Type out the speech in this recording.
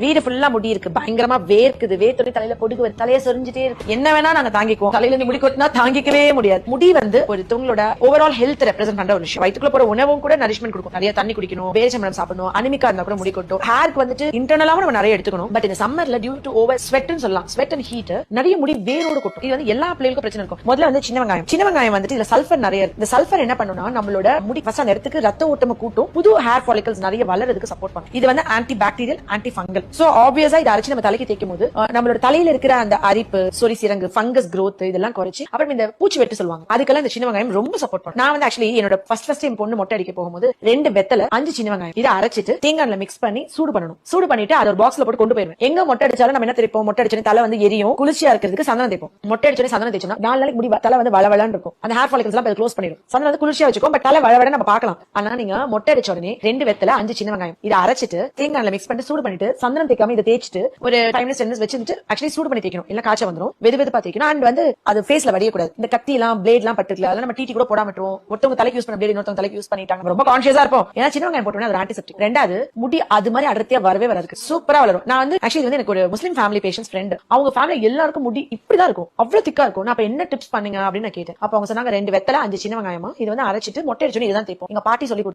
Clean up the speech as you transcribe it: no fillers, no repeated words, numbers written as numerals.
வீடு ஃபுல்லா முடி இருக்கு, பயங்கரமா வேர்க்குது, வேர்த்தோட தலையில பொடுகு தலைய சொரிஞ்சிட்டே இருக்கு, என்ன வேணா நாங்க தாங்கிக்குவோம், தலையில இருந்து முடி கொட்டினா தாங்கிக்கவே முடியாது. முடி வந்து ஒருத்தவங்களோட ஓவரால் ஹெல்த் ரெப்ரசென்ட் பண்ற ஒரு விஷயம். வயிற்றுக்குள்ள போற உணவும் கூட நரிஷ்மெண்ட் கொடுக்கும். நிறைய தண்ணி குடிக்கணும், பேரிச்சம்பழம் சாப்பிடணும், அனிமிக்கா இருந்தா கூட முடி கொட்டும். ஹேருக்கு வந்துட்டு இன்டர்னலாவும் நம்ம நிறைய எடுத்துக்கணும். பட் இந்த சம்மர்ல டியூ டு ஓவர் ஸ்வெட்னு சொல்லலாம், ஸ்வெட் அண்ட் ஹீட் நிறைய முடி வேரோடு கொட்டும். இது வந்து எல்லா பிள்ளைகளுக்கும் பிரச்சனை இருக்கும். முதல்ல வந்து சின்ன வெங்காயம் வந்துட்டு இதுல சல்ஃபர் நிறைய இருக்கு. இந்த சல்ஃபர் என்ன பண்ணுனா நம்மளோட முடி ஃபர்ஸ்ட் அந்த இடத்துக்கு ரத்த ஓட்டமா கூட்டும், புது ஹேர் ஃபாலிகல்ஸ் நிறைய வளர்றதுக்கு சப்போர்ட் பண்ணும். இது வந்து antibacterial, antifungal. So ஆப்வியஸா இத அரைச்சு நம்ம தலைக்கு தேய்க்கும் போது நம்மளோட தலையில இருக்கிற அந்த அரிப்பு, சொறி சிரங்கு, ஃபங்கஸ் growth இதெல்லாம் குறைச்சு அப்புறம் இந்த பூச்சி வெட்டு சொல்லுவாங்க, அதுக்கெல்லாம் இந்த சின்ன வெங்காயம் ரொம்ப சப்போர்ட் பண்ணும். நான் வந்து ஆக்சுவலி என்னோட ஃபர்ஸ்ட் டைம் பொண்ணு மொட்டை அடிக்க போகும்போது 2 வெத்தலை 5 சின்ன வெங்காயம் இதை அரைச்சிட்டு தேங்காய்ல மிக்ஸ் பண்ணி சூடு பண்ணணும். சூடு பண்ணிட்டு அதை ஒரு பாக்ஸ்ல போட்டு கொண்டு போயிருவேன். எங்க மொட்டை அடிச்சாலும் நம்ம என்ன தெரிப்போம், மொட்டை அடிச்சோம் தலை வந்து எரியும், குளிர்ச்சியா இருக்கிறதுக்கு சந்தனம் தேய்ப்போம். மொட்டை அடிச்சோம் சந்தனம் தேய்ச்சோம்னா 4 நாளைக்கு முடி தலை வந்து வளவளன்னு இருக்கும், அந்த ஹேர் ஃபாலிகல்ஸ் எல்லாம் க்ளோஸ் பண்ணிடும். சந்தனம் வந்து குளிர்ச்சியா வச்சுக்கும், பட் தலை வளவளன்னு நம்ம பார்க்கலாம். ஆனா நீங்க மொட்டை அடிச்ச உடனே 2 வெத்தலை 5 சின்ன வெங்காயம் இதை அரைச்சிட்டு தேங்காய்ல மிக்ஸ் பண்ணி சூடு பண்ணிட்டு சந்தனம் தேய்க்காம இதை தேய்ச்சிட்டு ஒரு 5 minutes 10 minutes வச்சுட்டு ஆக்சுவலி சூடு பண்ணி தேய்க்கணும், இல்ல காய்ச்சல் வந்துரும். வெதுவெதுப்பா தேய்க்கணும். அண்ட் வந்து அது ஃபேஸ்ல வடியக்கூடாது. இந்த கத்தி எல்லாம் பிளேட் எல்லாம் பட்டுக்கல, அதெல்லாம் நம்ம டிடி கூட போடாம விட்டுருவோம். ஒருத்தவங்க தலைக்கு யூஸ் பண்ண பிளேட் இன்னொருத்தவங்க தலைக்கு யூஸ் பண்ணிட்டாங்க, ரொம்ப கான்ஷியஸா இருப்போம். ஏன்னா சின்ன வெங்காயம் போட்டோம்னா அது ஆன்டிசெப்டிக். ரெண்டாவது முடி அது மாதிரி அடர்த்தியா வரவே வராது, சூப்பரா வளரும். நான் வந்து ஆக்சுவலி வந்து எனக்கு ஒரு முஸ்லீம் ஃபேமிலி பேஷன்ஸ் ஃப்ரெண்ட், அவங்க ஃபேமிலி எல்லாருக்கும் முடி இப்படிதான் இருக்கும், அவ்வளவு திக்கா இருக்கும். நான் அப்ப என்ன டிப்ஸ் பண்ணீங்க அப்படின்னு நான் கேட்டேன். அப்ப அவங்க சொன்னாங்க 2 வெத்தலை 5 சின்ன வெங்காயமா இது வந்து அரைச்சிட்டு மொட்டை அடிச்சோன்னு இதுதான் தேய்ப்போம். எங்க பாட்டி சொல்லி